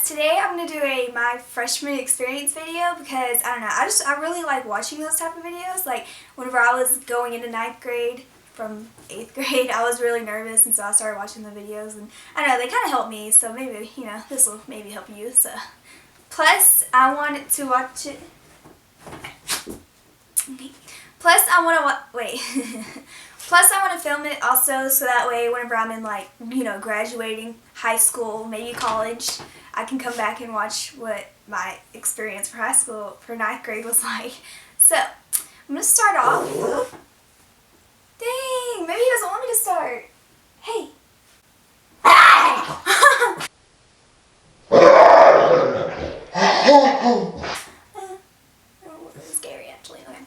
guys, today I'm going to do my freshman experience video because, I don't know, I really like watching those type of videos. Like, whenever I was going into 9th grade from 8th grade, I was really nervous, and so I started watching the videos, and I don't know, they kind of helped me, so maybe, this will maybe help you, so. Plus, I wanted to watch it. Okay. Plus, I want to film it also, so that way whenever I'm in, like, graduating high school, maybe college, I can come back and watch what my experience for high school, for 9th grade was like. So, I'm going to start off. Dang, maybe he doesn't want me to start. Hey. Scary, actually. Okay.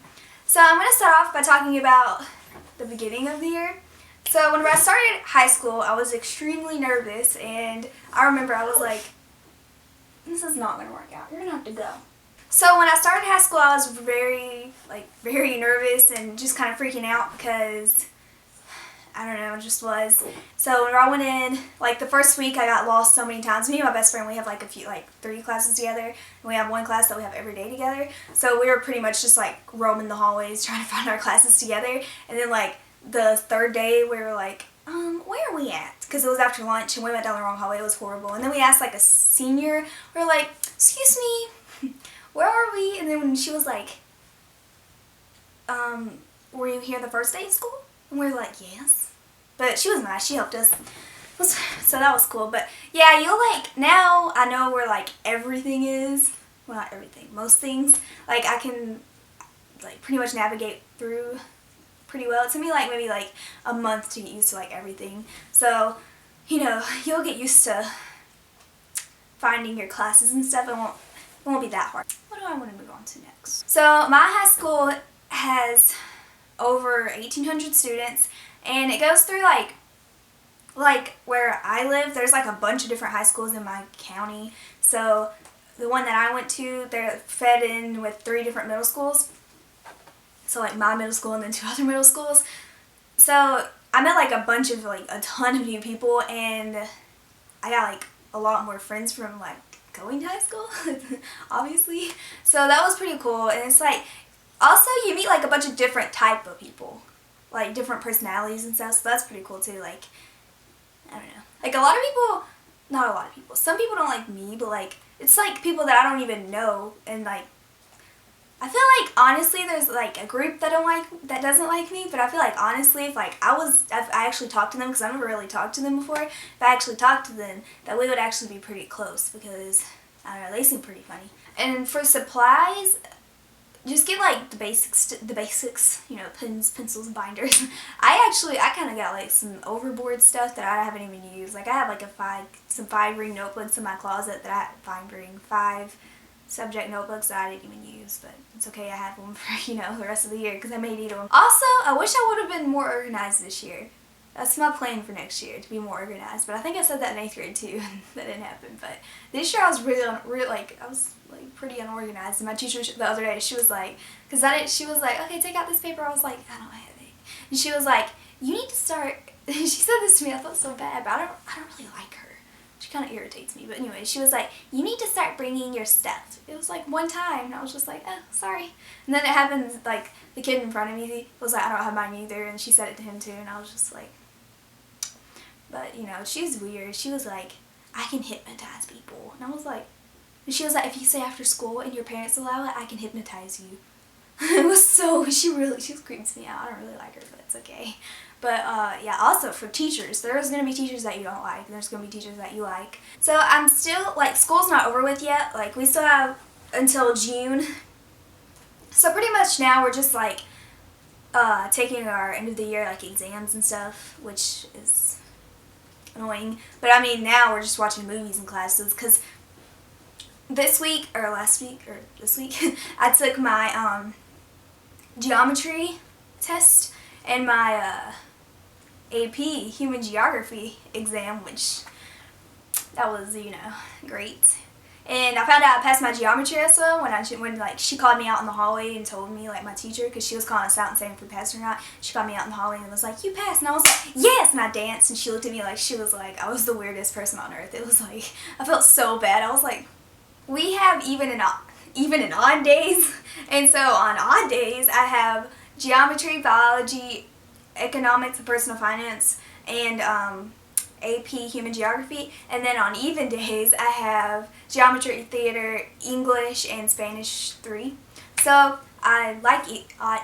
So, I'm going to start off by talking about the beginning of the year. So whenever I started high school, I was extremely nervous, and I remember I was like, this is not going to work out. You're going to have to go. So when I started high school, I was very nervous and just kind of freaking out because, I don't know, it just was. So whenever I went in, like the first week I got lost so many times. Me and my best friend, we have like 3 classes together, and we have one class that we have every day together. So we were pretty much just like roaming the hallways trying to find our classes together. And then like the third day we were like, where are we at? Because it was after lunch and we went down the wrong hallway. It was horrible. And then we asked like a senior, we were like, excuse me, where are we? And then when she was like, were you here the first day of school? And we were like, yes. But she was nice. She helped us. So that was cool. But yeah, now I know where like everything is. Well, not everything. Most things. Like I can like pretty much navigate through pretty well. It took me like maybe like a month to get used to like everything. So, you'll get used to finding your classes and stuff. It won't be that hard. What do I want to move on to next? So my high school has over 1,800 students, and it goes through like where I live, there's like a bunch of different high schools in my county. So the one that I went to, they're fed in with 3 different middle schools. So like my middle school and then 2 other middle schools. So I met like a ton of new people, and I got like a lot more friends from like going to high school, obviously. So that was pretty cool. And it's like, also you meet like a bunch of different type of people, like different personalities and stuff. So that's pretty cool too. Like, I don't know. Like not a lot of people. Some people don't like me, but like, it's like people that I don't even know, and like, I feel like honestly there's like a group that doesn't like me, but I feel like honestly if I actually talked to them, because I've never really talked to them before, if I actually talked to them, that we would actually be pretty close, because I don't know, they seem pretty funny. And for supplies, just get like the basics, pens, pencils, binders. I kind of got like some overboard stuff that I haven't even used. Like I have like some 5-ring notebooks in my closet that I have 5 subject notebooks that I didn't even use, but it's okay, I have them for, the rest of the year, because I may need them. Also, I wish I would have been more organized this year. That's my plan for next year, to be more organized, but I think I said that in 8th grade too, and that didn't happen. But this year I was pretty unorganized, and my teacher the other day, she was like, okay, take out this paper. I was like, I don't have it. And she was like, you need to start, she said this to me, I felt so bad, but I don't really like her. She kind of irritates me, but anyway, she was like, you need to start bringing your stuff. It was like one time, and I was just like, oh, sorry. And then it happened, like, the kid in front of me was like, I don't have mine either, and she said it to him too, and I was just like, but, she's weird. She was like, I can hypnotize people. And I was like, and she was like, if you stay after school and your parents allow it, I can hypnotize you. It was so, she creeps me out. I don't really like her, but it's okay. But, yeah, also for teachers, there's going to be teachers that you don't like, and there's going to be teachers that you like. So I'm still, like, school's not over with yet. Like, we still have until June. So pretty much now we're just, like, taking our end of the year, like, exams and stuff, which is annoying. But, I mean, now we're just watching movies in classes, because this week, I took my, geometry test and my, AP Human Geography exam, which that was, great. And I found out I passed my geometry as well when like she called me out in the hallway and told me, like, my teacher, because she was calling us out and saying if we passed or not. She called me out in the hallway and was like, "You passed," and I was like, "Yes," and I danced, and she looked at me like she was like I was the weirdest person on earth. It was like I felt so bad. I was like, we have even and odd days, and so on odd days I have geometry, biology, economics, and personal finance, and AP Human Geography, and then on even days I have Geometry, Theater, English, and Spanish 3. So I like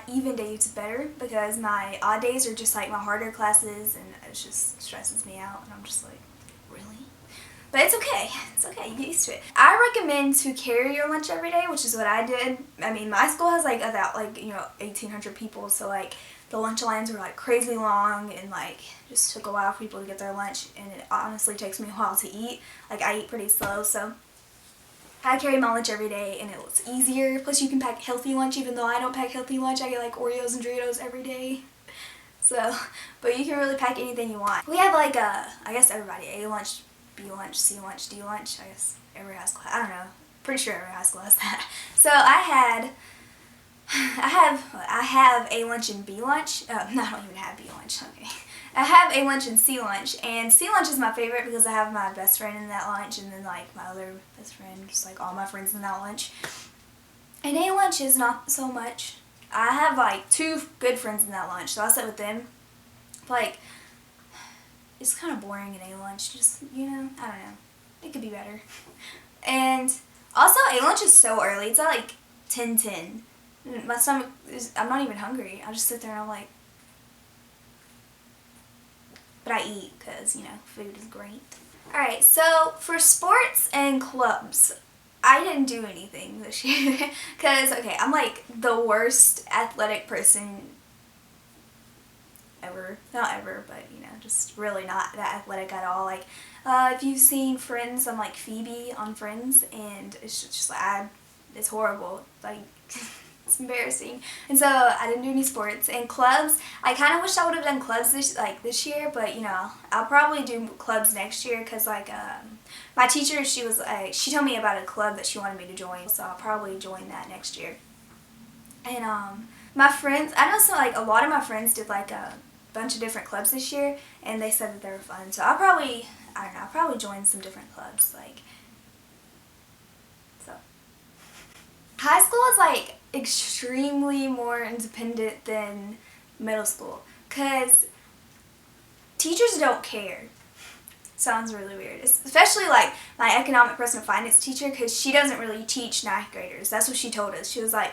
even days better because my odd days are just like my harder classes, and it just stresses me out, and I'm just like, really? But it's okay. It's okay. You get used to it. I recommend to carry your lunch every day, which is what I did. I mean, my school has like about 1,800 people, so like the lunch lines were like crazy long, and like just took a while for people to get their lunch, and it honestly takes me a while to eat. Like I eat pretty slow, so I carry my lunch every day, and it was easier. Plus you can pack healthy lunch, even though I don't pack healthy lunch. I get like Oreos and Doritos every day. So, but you can really pack anything you want. We have like I guess everybody, A lunch, B lunch, C lunch, D lunch. I guess every high school, I don't know. Pretty sure every high school has that. So I have A lunch and B lunch. No, I don't even have B lunch. Okay. I have A lunch and C lunch, and C lunch is my favorite because I have my best friend in that lunch, and then like my other best friend, just like all my friends in that lunch. And A lunch is not so much. I have like 2 good friends in that lunch, so I sit with them. Like, it's kind of boring in A lunch, just, I don't know. It could be better. And also, A lunch is so early. It's at like 10:10. My stomach I'm not even hungry. I just sit there and I'm like, but I eat because, food is great. Alright, so for sports and clubs, I didn't do anything this year because, okay, I'm like the worst athletic person ever. Not ever, but, just really not that athletic at all. Like, if you've seen Friends, I'm like Phoebe on Friends, and it's just like, it's horrible. Like, it's embarrassing. And so I didn't do any sports. And clubs, I kind of wish I would have done clubs this year, but I'll probably do clubs next year because like my teacher, she told me about a club that she wanted me to join, so I'll probably join that next year. And my friends, I know a lot of my friends did like a bunch of different clubs this year, and they said that they were fun. So I'll probably join some different clubs, like, so. High school is like extremely more independent than middle school because teachers don't care. Sounds really weird, especially like my economic personal finance teacher, because she doesn't really teach 9th graders. That's what she told us. She was like,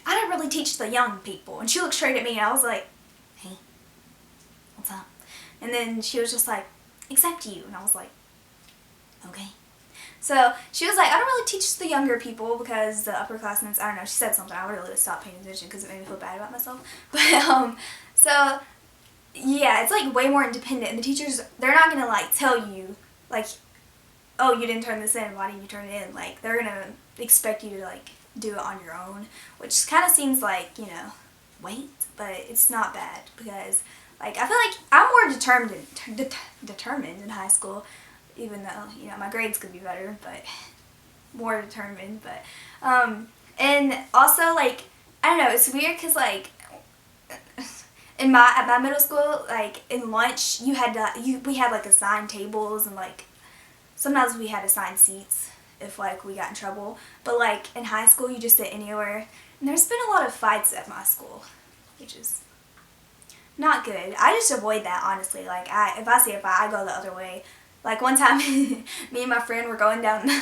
I don't really teach the young people. And she looked straight at me, and I was like, hey, what's up? And then she was just like, except you. And I was like, okay. So she was like, I don't really teach the younger people because the upperclassmen, I don't know, she said something. I really stopped paying attention because it made me feel bad about myself. But, so, yeah, it's like way more independent. And the teachers, they're not going to like tell you, like, oh, you didn't turn this in, why didn't you turn it in? Like, they're going to expect you to like do it on your own, which kind of seems like, wait, but it's not bad because, like, I feel like I'm more determined in high school, even though, my grades could be better, but more determined, but, and also, like, I don't know, it's weird because, like, at my middle school, like, in lunch, we had, like, assigned tables, and, like, sometimes we had assigned seats if, like, we got in trouble, but, like, in high school, you just sit anywhere, and there's been a lot of fights at my school, which is not good. I just avoid that, honestly. Like, if I see a fight, I go the other way. Like, one time, me and my friend were going down, me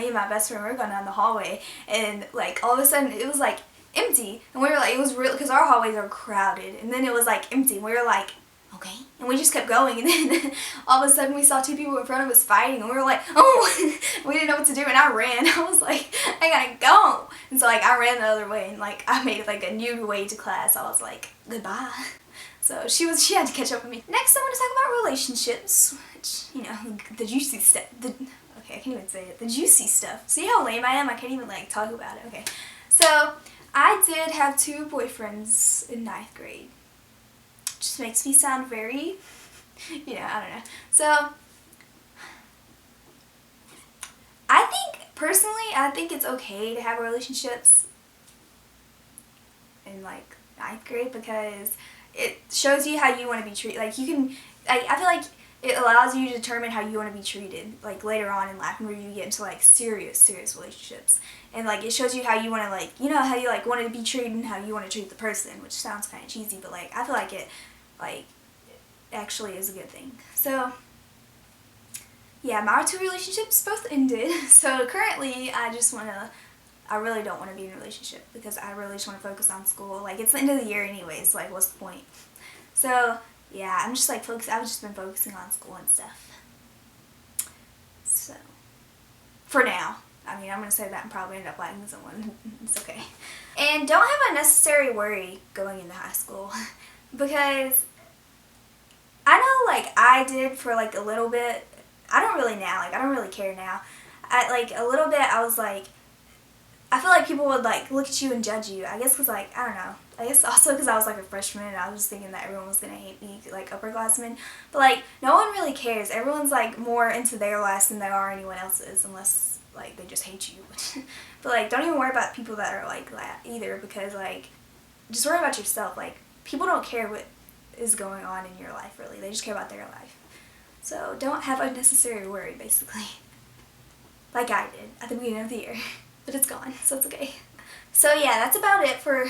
and my best friend were going down the hallway, and, like, all of a sudden, it was, like, empty, and we were, like, it was real, because our hallways are crowded, and then it was, like, empty, and we were, like, okay, and we just kept going, and then all of a sudden, we saw 2 people in front of us fighting, and we were, like, oh, we didn't know what to do, and I ran. I was, like, I gotta go, and so, like, I ran the other way, and, like, I made, like, a new way to class. I was, like, goodbye. So she had to catch up with me. Next, I want to talk about relationships, which, the juicy stuff. Okay, I can't even say it. The juicy stuff. See how lame I am? I can't even, like, talk about it. Okay. So, I did have 2 boyfriends in 9th grade. Just makes me sound very, I don't know. So, I personally, I think it's okay to have relationships in like ninth grade because it shows you how you want to be treated. Like you can, like I feel like it allows you to determine how you want to be treated. Like later on in life, where you get into like serious relationships, and like it shows you how you want to like how you like want to be treated and how you want to treat the person, which sounds kind of cheesy, but like I feel like it actually is a good thing. So yeah, my 2 relationships both ended. So currently, I really don't want to be in a relationship because I really just want to focus on school. Like, it's the end of the year anyways, like, what's the point? So, yeah, I'm just, like, I've just been focusing on school and stuff. So, for now. I mean, I'm going to say that and probably end up liking someone. It's okay. And don't have unnecessary worry going into high school because I know, like, I did for, like, a little bit. I don't really now. Like, I don't really care now. Like, a little bit, I was, like, I feel like people would, like, look at you and judge you. I guess because, like, I don't know. I guess also because I was, like, a freshman and I was just thinking that everyone was going to hate me, like, upperclassmen. But, like, no one really cares. Everyone's, like, more into their lives than they are anyone else's unless, like, they just hate you. But, like, don't even worry about people that are, like, that either because, like, just worry about yourself. Like, people don't care what is going on in your life, really. They just care about their life. So, don't have unnecessary worry, basically. Like I did at the beginning of the year. But it's gone, so it's okay. So yeah, that's about it for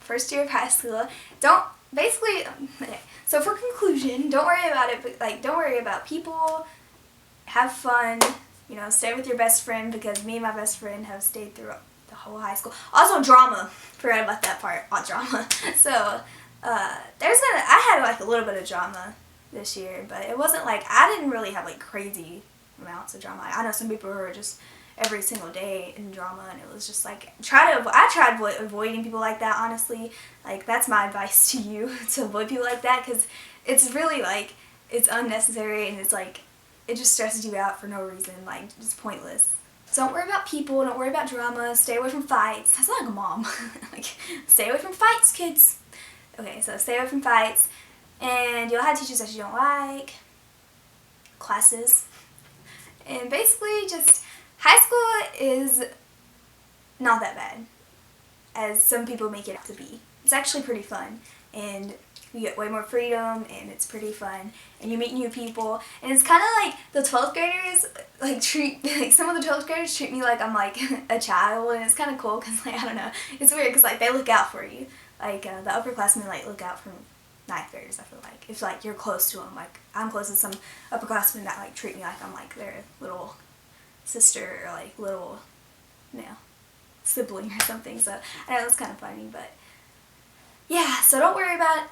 first year of high school. So for conclusion, don't worry about it, but like don't worry about people, have fun, stay with your best friend because me and my best friend have stayed through the whole high school. Also drama, forgot about that part, drama. So I had like a little bit of drama this year, but it wasn't like, I didn't really have like crazy amounts of drama. I know some people who are just every single day in drama, and it was just like I tried avoiding people like that, honestly. Like that's my advice to you, to avoid people like that, because it's really like it's unnecessary and it's like it just stresses you out for no reason, like just pointless. So don't worry about people, don't worry about drama, stay away from fights. I sound like a mom. Like stay away from fights, kids. Okay, so stay away from fights, and you'll have teachers that you don't like, classes, and basically just high school is not that bad as some people make it out to be. It's actually pretty fun, and you get way more freedom, and it's pretty fun, and you meet new people, and it's kind of like the 12th graders some of the 12th graders treat me like I'm like a child, and it's kind of cool because like I don't know, it's weird because like they look out for you, like the upperclassmen like look out for 9th graders. I feel like if like you're close to them, like I'm close to some upperclassmen that like treat me like I'm like their little sister or like little sibling or something. So I know it's kind of funny, but yeah, so don't worry about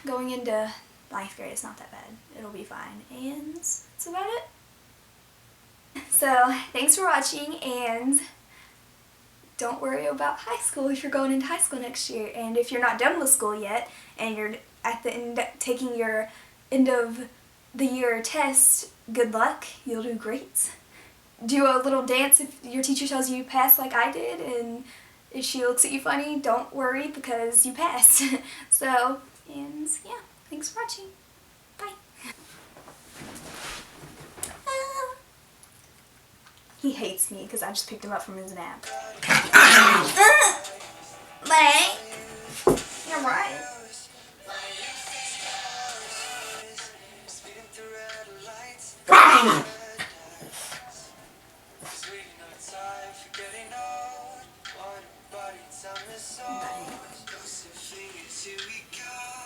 going into 9th grade. It's not that bad. It'll be fine, and that's about it. So thanks for watching, and don't worry about high school if you're going into high school next year. And if you're not done with school yet and you're at the end taking your end of the year test, good luck. You'll do great. Do a little dance if your teacher tells you you passed like I did, and if she looks at you funny, don't worry because you passed. So, and yeah, thanks for watching. Bye. He hates me because I just picked him up from his nap. Bye. You're right.